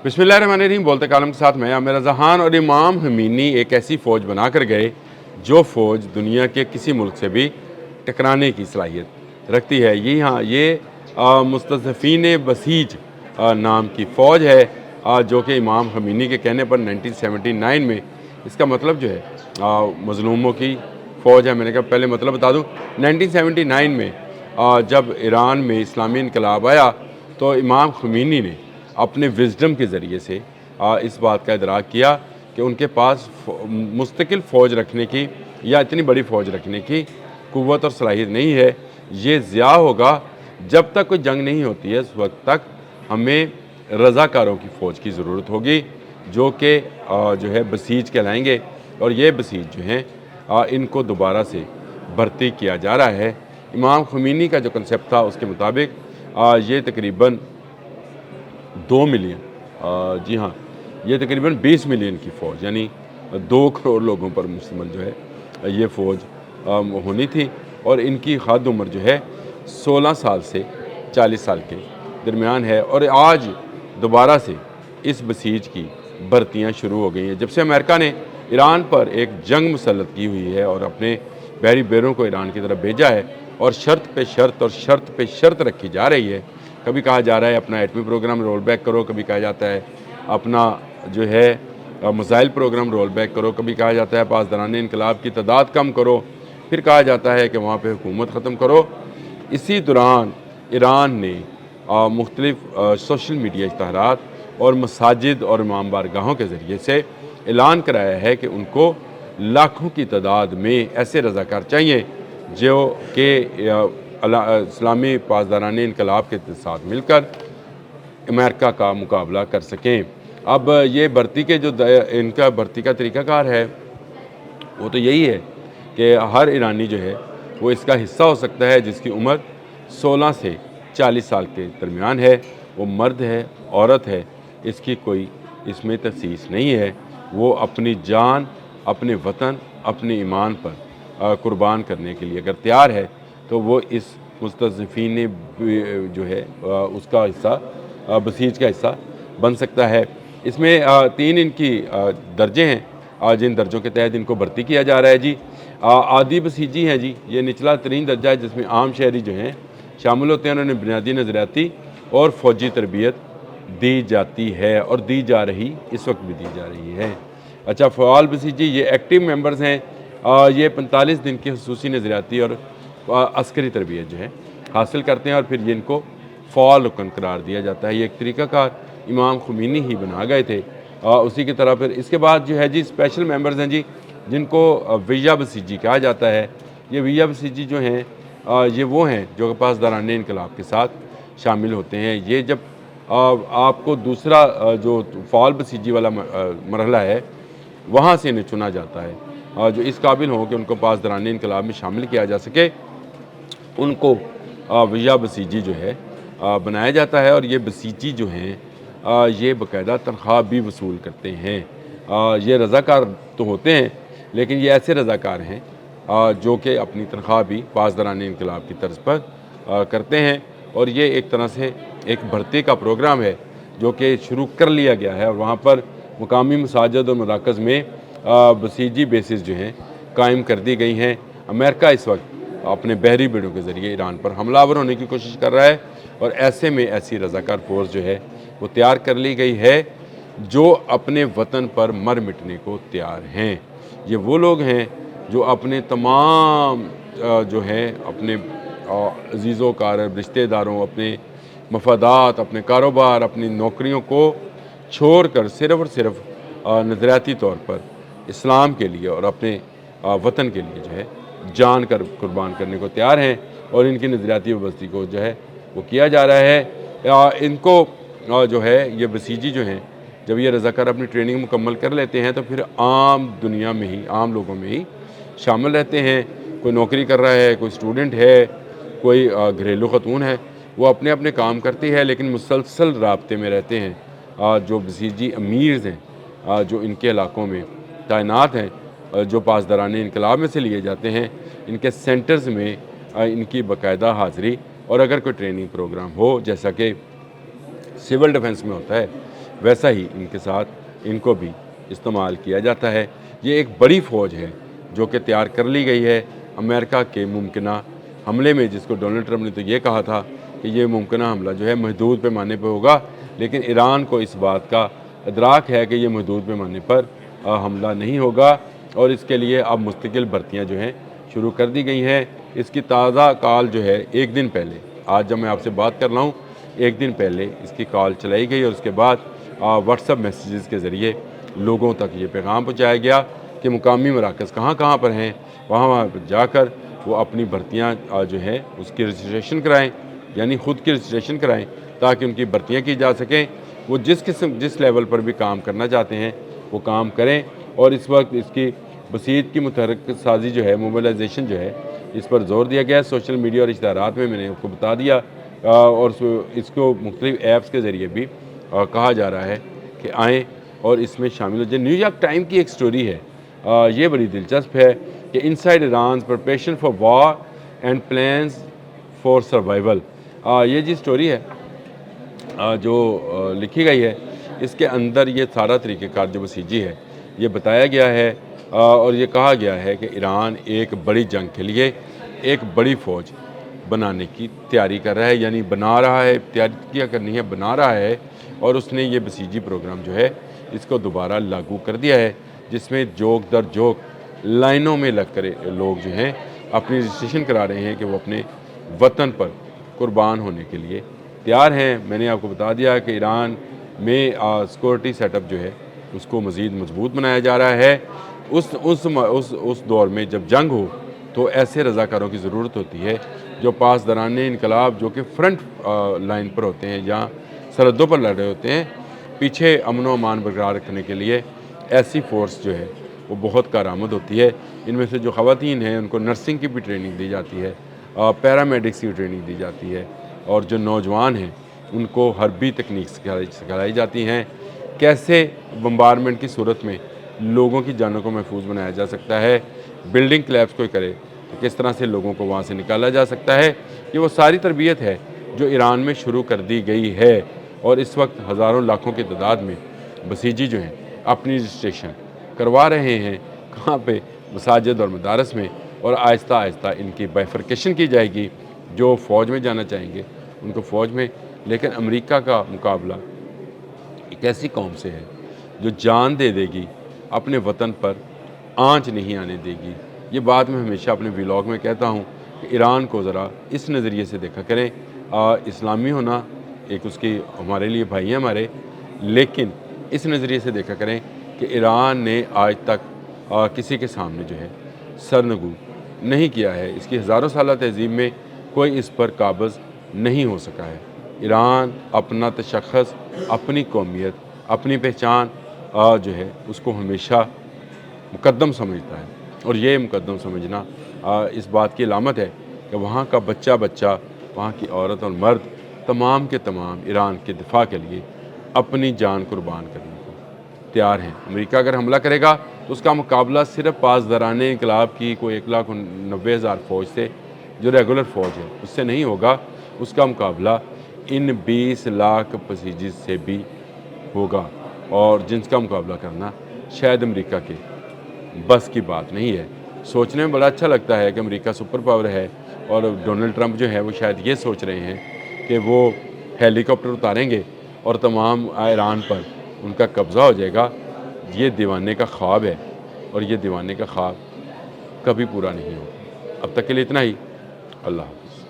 बिस्मिल्लाहिर्रहमानिर्रहीम। बोलते कालम के साथ मैं आमिर जहान। और इमाम खमीनी एक ऐसी फ़ौज बना कर गए जो फ़ौज दुनिया के किसी मुल्क से भी टकराने की सलाहियत रखती है। ये मुस्तज़फ़ीन बसीज नाम की फ़ौज है, जो कि इमाम खमीनी के कहने पर 1979 में, इसका मतलब जो है मज़लूमों की फ़ौज है। मैंने कहा पहले मतलब बता दूँ, 1979 में जब ईरान में इस्लामी इनकलाब आया तो इमाम खमीनी ने अपने विज़डम के ज़रिए से इस बात का इदराक किया कि उनके पास मुस्तकिल फ़ौज रखने की या इतनी बड़ी फ़ौज रखने की क़ुव्वत और सलाहियत नहीं है। ये ज़िया होगा जब तक कोई जंग नहीं होती है, उस वक्त तक हमें रज़ाकारों की फ़ौज की ज़रूरत होगी, जो कि जो है बसीज कहलाएंगे। और ये बसीज जो हैं इनको दोबारा से भर्ती किया जा रहा है। इमाम खमीनी का जो कंसेप्ट था उसके मुताबिक ये तकरीबन 2 मिलियन, जी हाँ, ये तकरीबन 20 मिलियन की फ़ौज, यानी 2 करोड़ लोगों पर मुश्तमिल जो है ये फ़ौज होनी थी। और इनकी हद उम्र जो है 16 साल से 40 साल के दरमियान है। और आज दोबारा से इस बसीज की भर्तियाँ शुरू हो गई हैं। जब से अमेरिका ने ईरान पर एक जंग मुसल्लत की हुई है और अपने बहरी बेरों को ईरान की तरफ भेजा है, और शर्त पे शर्त और शर्त पे शर्त रखी जा रही है। कभी कहा जा रहा है अपना एटमी प्रोग्राम रोल बैक करो, कभी कहा जाता है अपना जो है मिसाइल प्रोग्राम रोल बैक करो, कभी कहा जाता है पासदारान इनकलाब की तादाद कम करो, फिर कहा जाता है कि वहाँ पे हुकूमत ख़त्म करो। इसी दौरान ईरान ने मुख्तलिफ सोशल मीडिया इश्तहारात और मसाजिद और इमाम बारगाहों के ज़रिए से ऐलान कराया है कि उनको लाखों की तादाद में ऐसे रज़ाकार चाहिए जो कि इस्लामी पासदारान इनकलाब के साथ मिलकर अमेरिका का मुकाबला कर सकें। अब ये भर्ती के जो इनका भर्ती का तरीक़ाकार है वो तो यही है कि हर ईरानी जो है वो इसका हिस्सा हो सकता है जिसकी उम्र 16 से 40 साल के दरमियान है। वो मर्द है, औरत है, इसकी कोई इसमें तखसीस नहीं है। वो अपनी जान, अपने वतन, अपने ईमान पर कुर्बान करने के लिए अगर तैयार है तो वो इस मुस्तज़फ़ीन जो है उसका हिस्सा, बसीज का हिस्सा बन सकता है। इसमें 3 इनकी दर्जे हैं, जिन दर्जों के तहत इनको भर्ती किया जा रहा है जी। आदी बसीजी हैं जी, ये निचला तरीन दर्जा है जिसमें आम शहरी जो हैं शामिल होते हैं। उन्होंने बुनियादी नज़रियाती और फ़ौजी तरबियत दी जाती है और दी जा रही, इस वक्त भी दी जा रही है। अच्छा, फ़आल बसीजी ये एक्टिव मेंबर्स हैं। ये 45 दिन की ख़ुसूसी नज़रियाती और अस्करी तरबियत जो है हासिल करते हैं और फिर इनको फ़आल रुकन करार दिया जाता है। ये एक तरीक़ाकार इमाम खमीनी ही बना गए थे। उसी की तरह फिर इसके बाद जो है जी स्पेशल मेंबर्स हैं जी, जिनको विया बसीजी कहा जाता है। ये विया बसीजी जो हैं ये वो हैं जो पासदारान इनकलाब के साथ शामिल होते हैं। ये जब आपको दूसरा जो फ़आल बसीजी वाला मरहला है वहाँ से इन्हें चुना जाता है, जो इस काबिल हों कि उनको पासदारान इनकलाब में शामिल किया जा सके, उनको विया बसीजी जो है बनाया जाता है। और ये बसीजी जो हैं ये बाकायदा तनख्वाह भी वसूल करते हैं। ये रज़ाकार तो होते हैं लेकिन ये ऐसे रज़ाकार हैं जो कि अपनी तनख्वाह भी पासदारान इनकलाब की तर्ज पर करते हैं। और ये एक तरह से एक भर्ती का प्रोग्राम है जो कि शुरू कर लिया गया है। और वहाँ पर मुकामी मसाजिद और मराकज़ में बसीजी बेसिस जो हैं कायम कर दी गई हैं। अमेरिका इस वक्त अपने बहरी बेड़ों के ज़रिए ईरान पर हमलावर होने की कोशिश कर रहा है और ऐसे में ऐसी रज़ाकार फ़ोर्स जो है वो तैयार कर ली गई है जो अपने वतन पर मर मिटने को तैयार हैं। ये वो लोग हैं जो अपने तमाम जो हैं अपने अज़ीज़ों कारब रिश्तेदारों, अपने मफादात, अपने कारोबार, अपनी नौकरियों को छोड़ कर सिर्फ़ और सिर्फ नज़रियाती तौर पर इस्लाम के लिए और अपने वतन के लिए जो है जान कर कुर्बान करने को तैयार हैं। और इनकी नज़रियाती वाबस्ती को जो है वो किया जा रहा है। इनको जो है ये बसीजी जो हैं जब ये रज़ाकार अपनी ट्रेनिंग मुकम्मल कर लेते हैं तो फिर आम दुनिया में ही, आम लोगों में ही शामिल रहते हैं। कोई नौकरी कर रहा है, कोई स्टूडेंट है, कोई घरेलू खतून है, वो अपने अपने काम करती है लेकिन मुसलसल राब्ते में रहते हैं। जो बसीजी अमीर्स हैं जो इनके इलाकों में तैनात हैं, जो पासदारान इनकलाब में से लिए जाते हैं, इनके सेंटर्स में इनकी बाकायदा हाज़िरी। और अगर कोई ट्रेनिंग प्रोग्राम हो जैसा कि सिविल डिफेंस में होता है ویسا ہی ان کے ساتھ ان کو بھی استعمال کیا جاتا ہے۔ یہ ایک بڑی فوج ہے جو کہ تیار کر لی گئی ہے امریکہ کے ممکنہ حملے میں، جس کو ڈونلڈ ٹرمپ نے تو یہ کہا تھا کہ یہ ممکنہ حملہ جو ہے محدود پیمانے پہ ہوگا، لیکن ایران کو اس بات کا ادراک ہے کہ یہ محدود پیمانے پر حملہ نہیں ہوگا، اور اس کے لیے اب مستقل بھرتیاں جو ہیں شروع کر دی گئی ہیں۔ اس کی تازہ کال جو ہے ایک دن پہلے، آج جب میں آپ سے بات کر رہا ہوں، ایک دن پہلے اس کی کال چلائی گئی، اور اس کے بعد واٹس ایپ میسیجز کے ذریعے لوگوں تک یہ پیغام پہنچایا گیا کہ مقامی مراکز کہاں کہاں پر ہیں، وہاں پر جا کر وہ اپنی بھرتیاں جو ہے اس کی رجسٹریشن کرائیں، یعنی خود کی رجسٹریشن کرائیں تاکہ ان کی بھرتیاں کی جا سکیں۔ وہ جس لیول پر بھی کام کرنا چاہتے ہیں وہ کام کریں، اور اس وقت اس کی بسیط کی متحرک سازی جو ہے، موبلائزیشن جو ہے، اس پر زور دیا گیا ہے۔ سوشل میڈیا اور اشتہارات میں نے آپ کو بتا دیا، اور اس کو مختلف ایپس کے ذریعے بھی کہا جا رہا ہے کہ آئیں اور اس میں شامل ہو جائیں۔ نیو یارک ٹائم کی ایک سٹوری ہے، یہ بڑی دلچسپ ہے کہ inside Iran's preparation for war and plans for survival. یہ جی سٹوری ہے جو لکھی گئی ہے، اس کے اندر یہ سارا طریقہ کار جو بسیجی ہے یہ بتایا گیا ہے، اور یہ کہا گیا ہے کہ ایران ایک بڑی جنگ کے لیے ایک بڑی فوج بنانے کی تیاری کر رہا ہے، یعنی بنا رہا ہے، تیاری کیا کرنی ہے، بنا رہا ہے، اور اس نے یہ بسیجی پروگرام جو ہے اس کو دوبارہ لاگو کر دیا ہے، جس میں جوک در جوک لائنوں میں لگ کر لوگ جو ہیں اپنی رجسٹریشن کرا رہے ہیں کہ وہ اپنے وطن پر قربان ہونے کے لیے تیار ہیں۔ میں نے آپ کو بتا دیا کہ ایران میں سیکورٹی سیٹ اپ جو ہے اس کو مزید مضبوط بنایا جا رہا ہے۔ اس دور میں جب جنگ ہو تو ایسے رضاکاروں کی ضرورت ہوتی ہے جو پاسداران انقلاب، جو کہ فرنٹ لائن پر ہوتے ہیں، جہاں سرحدوں پر لڑ رہے ہوتے ہیں، پیچھے امن و امان برقرار رکھنے کے لیے ایسی فورس جو ہے وہ بہت کارآمد ہوتی ہے۔ ان میں سے جو خواتین ہیں ان کو نرسنگ کی بھی ٹریننگ دی جاتی ہے، پیرامیڈکس کی ٹریننگ دی جاتی ہے، اور جو نوجوان ہیں ان کو حربی تکنیک سکھائی جاتی ہیں، کیسے بمبارمنٹ کی صورت میں لوگوں کی جانوں کو محفوظ بنایا جا سکتا ہے، بلڈنگ کلیپس کوئی کرے تو کس طرح سے لوگوں کو وہاں سے نکالا جا سکتا ہے۔ یہ وہ ساری تربیت ہے جو ایران میں شروع کر دی گئی ہے، اور اس وقت ہزاروں لاکھوں کی تعداد میں بسیجی جو ہیں اپنی رجسٹریشن کروا رہے ہیں۔ کہاں پہ؟ مساجد اور مدارس میں، اور آہستہ آہستہ ان کی بائفرکیشن کی جائے گی۔ جو فوج میں جانا چاہیں گے ان کو فوج میں، لیکن امریکہ کا مقابلہ ایک ایسی قوم سے ہے جو جان دے دے گی، اپنے وطن پر آنچ نہیں آنے دے گی۔ یہ بات میں ہمیشہ اپنے ویلاگ میں کہتا ہوں کہ ایران کو ذرا اس نظریے سے دیکھا کریں، اسلامی ہونا ایک اس کی ہمارے لیے بھائی ہیں ہمارے، لیکن اس نظریے سے دیکھا کریں کہ ایران نے آج تک کسی کے سامنے جو ہے سرنگو نہیں کیا ہے، اس کی ہزاروں سالہ تہذیب میں کوئی اس پر قابض نہیں ہو سکا ہے۔ ایران اپنا تشخص، اپنی قومیت، اپنی پہچان جو ہے اس کو ہمیشہ مقدم سمجھتا ہے، اور یہ مقدم سمجھنا اس بات کی علامت ہے کہ وہاں کا بچہ، وہاں کی عورت اور مرد تمام کے تمام ایران کے دفاع کے لیے اپنی جان قربان کرنے کو تیار ہیں۔ امریکہ اگر حملہ کرے گا تو اس کا مقابلہ صرف پاسداران انقلاب کی کوئی 1,90,000 فوج سے، جو ریگولر فوج ہے، اس سے نہیں ہوگا۔ اس کا مقابلہ ان 20 لاکھ بسیجی سے بھی ہوگا، اور جن کا مقابلہ کرنا شاید امریکہ کے بس کی بات نہیں ہے۔ سوچنے میں بڑا اچھا لگتا ہے کہ امریکہ سپر پاور ہے، اور ڈونلڈ ٹرمپ جو ہے وہ شاید یہ سوچ رہے ہیں کہ وہ ہیلی کاپٹر اتاریں گے اور تمام ایران پر ان کا قبضہ ہو جائے گا۔ یہ دیوانے کا خواب ہے، اور یہ دیوانے کا خواب کبھی پورا نہیں ہوگا۔ اب تک کے لیے اتنا ہی۔ اللہ حافظ۔